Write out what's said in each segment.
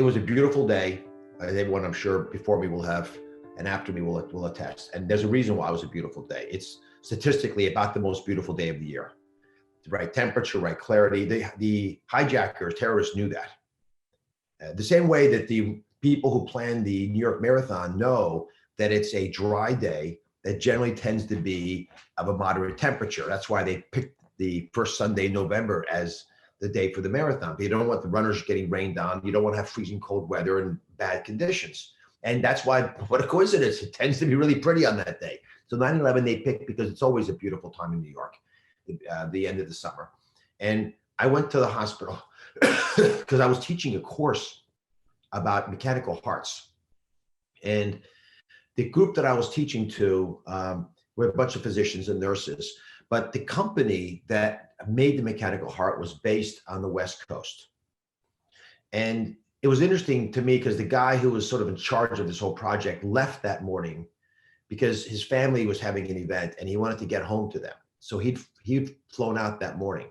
was a beautiful day. Everyone, I'm sure, before me will have, and after me will attest. And there's a reason why it was a beautiful day. It's statistically about the most beautiful day of the year. The right temperature, right clarity. The hijackers, terrorists knew that. The same way that the people who plan the New York Marathon know that it's a dry day that generally tends to be of a moderate temperature. That's why they picked the first Sunday in November as the day for the marathon. But you don't want the runners getting rained on. You don't want to have freezing cold weather and bad conditions. And that's why, what a coincidence, it tends to be really pretty on that day. So 9/11 they picked because it's always a beautiful time in New York, the end of the summer. And I went to the hospital because I was teaching a course about mechanical hearts. And the group that I was teaching to were a bunch of physicians and nurses, but the company that made the mechanical heart was based on the West Coast. And it was interesting to me because the guy who was sort of in charge of this whole project left that morning because his family was having an event and he wanted to get home to them. So he'd flown out that morning.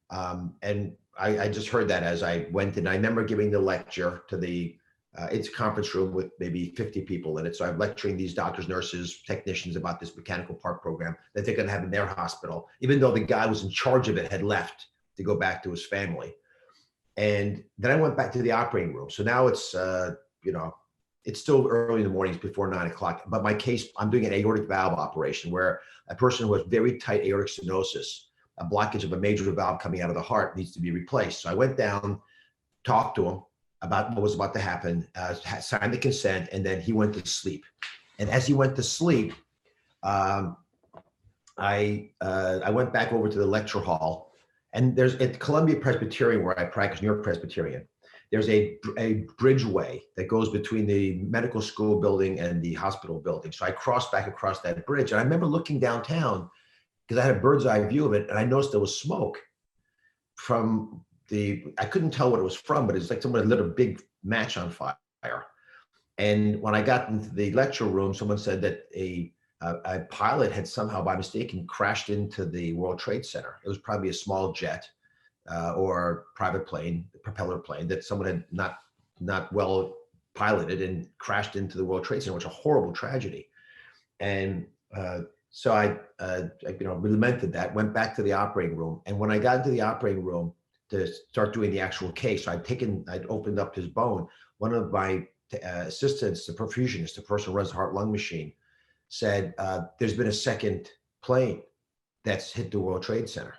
And I just heard that as I went in. I remember giving the lecture to it's a conference room with maybe 50 people in it. So I'm lecturing these doctors, nurses, technicians about this mechanical part program that they're going to have in their hospital, even though the guy who was in charge of it had left to go back to his family. And then I went back to the operating room. So now it's, it's still early in the mornings before 9 o'clock, but my case, I'm doing an aortic valve operation where a person who has very tight aortic stenosis, a blockage of a major valve coming out of the heart, needs to be replaced. So I went down, talked to him about what was about to happen, signed the consent, and then he went to sleep. And as he went to sleep, I went back over to the lecture hall, and there's at Columbia Presbyterian, where I practice, New York Presbyterian, there's a bridgeway that goes between the medical school building and the hospital building. So I crossed back across that bridge, and I remember looking downtown because I had a bird's eye view of it, and I noticed there was smoke from I couldn't tell what it was from, but it's like someone had lit a big match on fire. And when I got into the lecture room, someone said that a pilot had somehow by mistake crashed into the World Trade Center. It was probably a small jet or private plane, propeller plane that someone had not well piloted and crashed into the World Trade Center, which was a horrible tragedy. And so I lamented that, went back to the operating room. And when I got into the operating room to start doing the actual case, I'd opened up his bone. One of my assistants, the perfusionist, the person who runs the heart-lung machine, said, there's been a second plane that's hit the World Trade Center.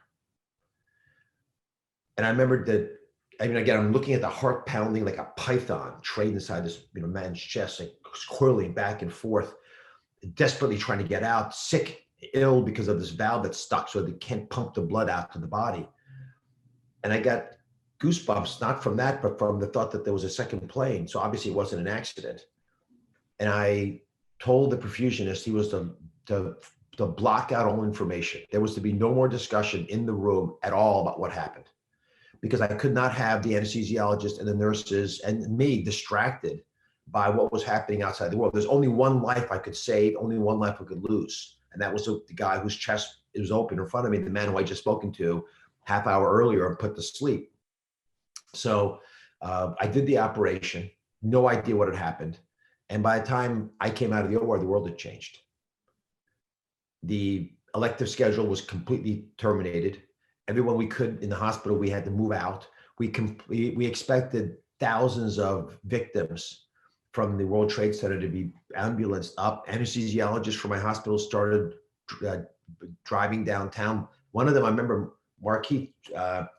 And I remembered that, again, I'm looking at the heart pounding like a python trained inside this man's chest, like coiling back and forth, desperately trying to get out, sick, ill because of this valve that's stuck so they can't pump the blood out to the body. And I got goosebumps, not from that, but from the thought that there was a second plane. So obviously it wasn't an accident. And I told the perfusionist he was to block out all information. There was to be no more discussion in the room at all about what happened, because I could not have the anesthesiologist and the nurses and me distracted by what was happening outside the world. There's only one life I could save, only one life I could lose. And that was the guy whose chest was open in front of me, the man who I just spoken to half hour earlier and put to sleep. So I did the operation, no idea what had happened. And by the time I came out of the OR, the world had changed. The elective schedule was completely terminated. Everyone we could in the hospital, we had to move out. We expected thousands of victims from the World Trade Center to be ambulanced up. Anesthesiologists from my hospital started driving downtown. One of them, I remember, Marquis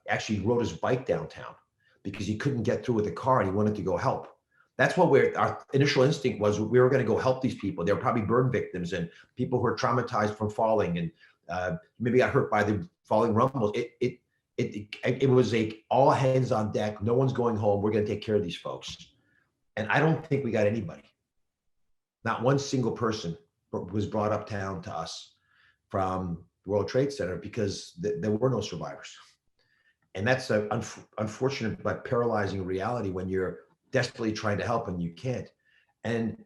actually rode his bike downtown because he couldn't get through with the car and he wanted to go help. That's what our initial instinct was. We were going to go help these people. They were probably burn victims and people who were traumatized from falling and maybe got hurt by the falling rumbles. It was all hands on deck. No one's going home. We're going to take care of these folks. And I don't think we got anybody. Not one single person was brought uptown to us from the World Trade Center because there were no survivors. And that's an unfortunate but paralyzing reality when you're desperately trying to help and you can't. And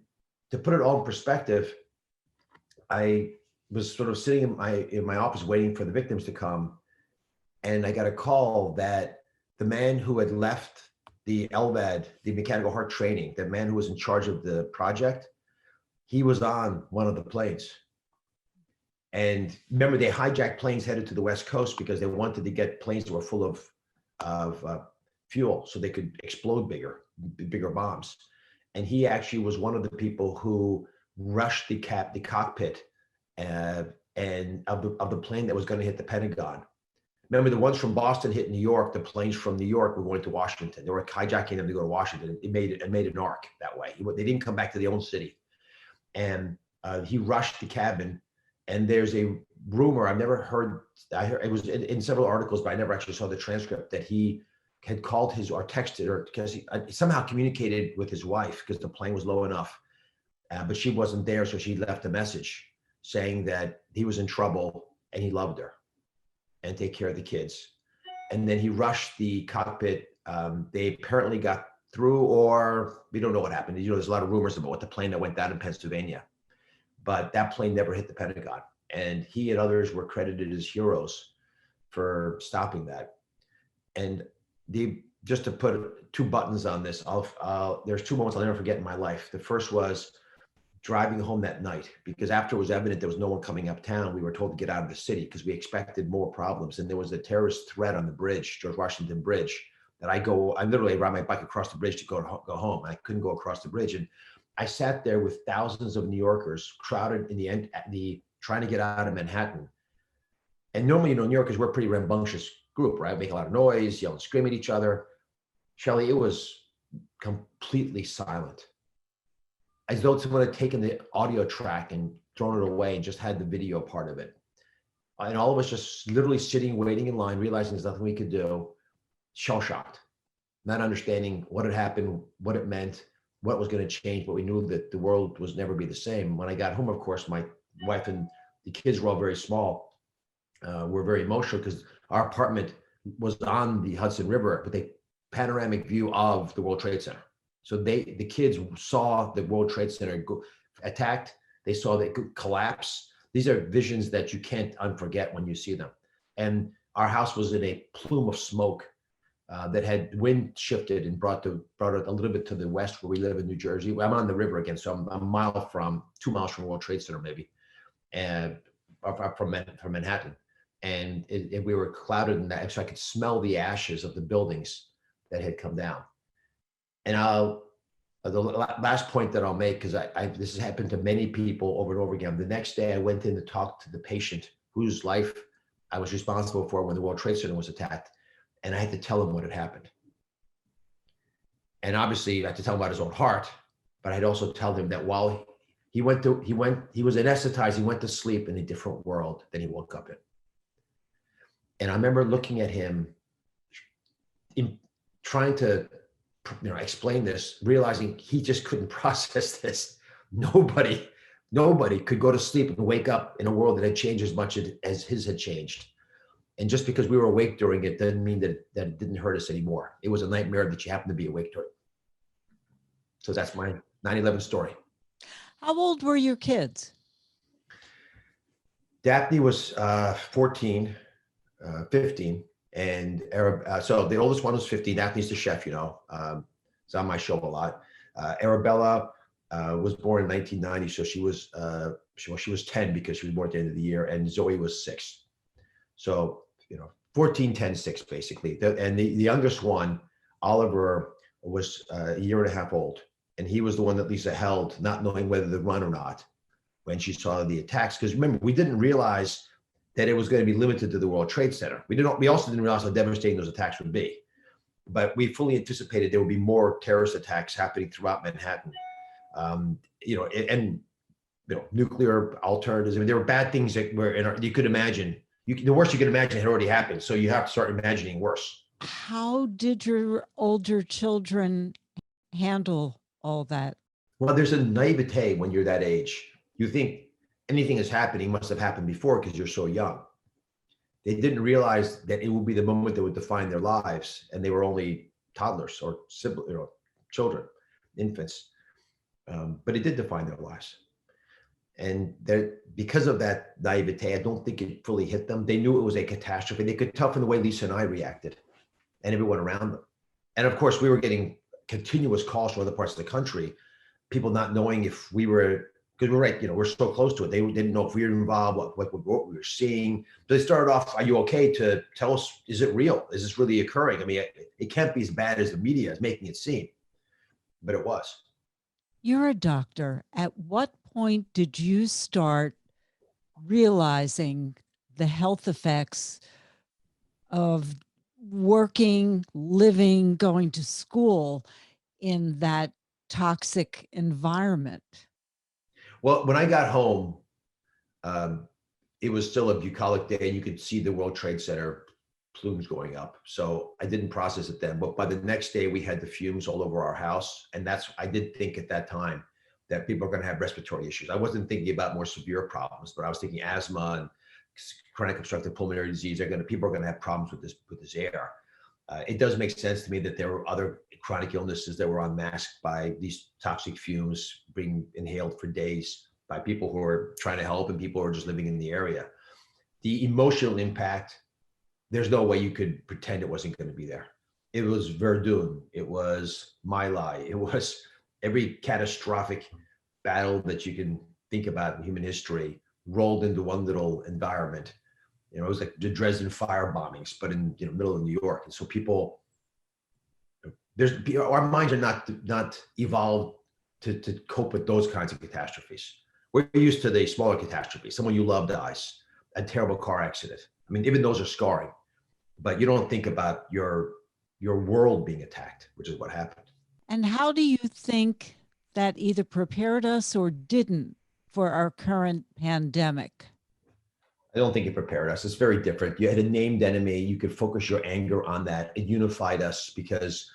to put it all in perspective, I was sort of sitting in my office waiting for the victims to come. And I got a call that the man who had left the LVAD, the mechanical heart training, the man who was in charge of the project, he was on one of the planes. And remember, they hijacked planes headed to the West Coast because they wanted to get planes that were full of fuel so they could explode bigger bombs. And he actually was one of the people who rushed the cockpit and of the plane that was going to hit the Pentagon. Remember, the ones from Boston hit New York. The planes from New York were going to Washington. They were hijacking them to go to Washington. It made an arc that way. They didn't come back to their own city. And he rushed the cabin. And there's a rumor, I've never heard, I heard it was in several articles, but I never actually saw the transcript, that he had called his or texted or because he somehow communicated with his wife because the plane was low enough, but she wasn't there. So she left a message saying that he was in trouble and he loved her and take care of the kids. And then he rushed the cockpit. They apparently got through, or we don't know what happened. You know, there's a lot of rumors about what the plane that went down in Pennsylvania. But that plane never hit the Pentagon. And he and others were credited as heroes for stopping that. And just to put two buttons on this, there's two moments I'll never forget in my life. The first was driving home that night, because after it was evident there was no one coming uptown, we were told to get out of the city because we expected more problems. And there was a terrorist threat on the bridge, George Washington Bridge, that I literally ride my bike across the bridge to go home. I couldn't go across the bridge. And I sat there with thousands of New Yorkers crowded in the trying to get out of Manhattan. And normally, you know, New Yorkers, we're a pretty rambunctious group, right? Make a lot of noise, yell and scream at each other. Shelley, it was completely silent, as though someone had taken the audio track and thrown it away and just had the video part of it. And all of us just literally sitting, waiting in line, realizing there's nothing we could do, shell-shocked, not understanding what had happened, what it meant, what was going to change, but we knew that the world was never be the same. When I got home, of course, my wife and the kids were all very small. We're very emotional because our apartment was on the Hudson River with a panoramic view of the World Trade Center. So the kids saw the World Trade Center go attacked. They saw it collapse. These are visions that you can't unforget when you see them. And our house was in a plume of smoke that had wind shifted and brought it a little bit to the west where we live in New Jersey. I'm on the river again, so I'm 2 miles from World Trade Center maybe, and from Manhattan. And we were clouded in that, so I could smell the ashes of the buildings that had come down. And the last point that I'll make, because this has happened to many people over and over again. The next day I went in to talk to the patient whose life I was responsible for when the World Trade Center was attacked. And I had to tell him what had happened. And obviously I had to tell him about his own heart, but I'd also tell him that while he was anesthetized, he went to sleep in a different world than he woke up in. And I remember looking at him in trying to, explain this, realizing he just couldn't process this. Nobody could go to sleep and wake up in a world that had changed as much as his had changed. And just because we were awake during it doesn't mean that it didn't hurt us anymore. It was a nightmare that you happened to be awake during. So that's my 9/11 story. How old were your kids? Daphne was 14, 15, and so the oldest one was 15. Daphne's the chef, it's on my show a lot. Arabella was born in 1990, so she was 10 because she was born at the end of the year, and Zoe was 6. So 14, 10, 6 basically. And the youngest one, Oliver, was a year and a half old, and he was the one that Lisa held, not knowing whether to run or not when she saw the attacks. Because remember, we didn't realize that it was going to be limited to the World Trade Center. We also didn't realize how devastating those attacks would be. But we fully anticipated there would be more terrorist attacks happening throughout Manhattan. Nuclear alternatives. I mean, there were bad things that were you could imagine. The worst you could imagine had already happened. So you have to start imagining worse. How did your older children handle all that? Well, there's a naivete when you're that age. You think anything that's happening must have happened before because you're so young. They didn't realize that it would be the moment that would define their lives, and they were only toddlers or children, infants. But it did define their lives. And because of that naivete, I don't think it fully hit them. They knew it was a catastrophe. They could tell from the way Lisa and I reacted and everyone around them. And of course, we were getting continuous calls from other parts of the country, people not knowing if we were, because we're right, we're so close to it. They didn't know if we were involved, what we were seeing. So they started off, are you okay to tell us, is it real? Is this really occurring? I mean, it can't be as bad as the media is making it seem, but it was. You're a doctor. At what point did you start realizing the health effects of working, living, going to school in that toxic environment? Well, when I got home, um, it was still a bucolic day. You could see the World Trade Center plumes going up. So I didn't process it then. But by the next day, we had the fumes all over our house. And I did think at that time that people are going to have respiratory issues. I wasn't thinking about more severe problems, but I was thinking asthma and chronic obstructive pulmonary disease. People are going to have problems with this air. It does make sense to me that there were other chronic illnesses that were unmasked by these toxic fumes being inhaled for days by people who are trying to help and people who are just living in the area. The emotional impact, there's no way you could pretend it wasn't going to be there. It was Verdun. It was My Lai. It was every catastrophic battle that you can think about in human history rolled into one little environment. It was like the Dresden fire bombings, but in middle of New York. And so our minds are not evolved to cope with those kinds of catastrophes. We're used to the smaller catastrophes. Someone you love dies, a terrible car accident. I mean, even those are scarring, but you don't think about your world being attacked, which is what happened. And how do you think that either prepared us or didn't for our current pandemic? I don't think it prepared us. It's very different. You had a named enemy. You could focus your anger on that. It unified us because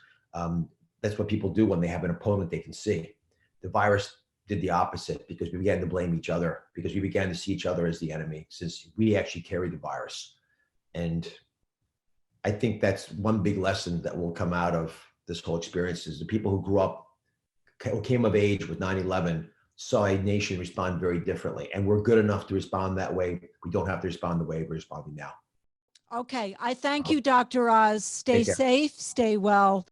that's what people do when they have an opponent they can see. The virus did the opposite because we began to blame each other, because we began to see each other as the enemy, since we actually carried the virus. And I think that's one big lesson that will come out of this whole experience is the people who grew up, who came of age with 9/11, saw a nation respond very differently. And we're good enough to respond that way. We don't have to respond the way we're responding now. Okay. I thank you, Dr. Oz. Stay Take care. safe, stay well.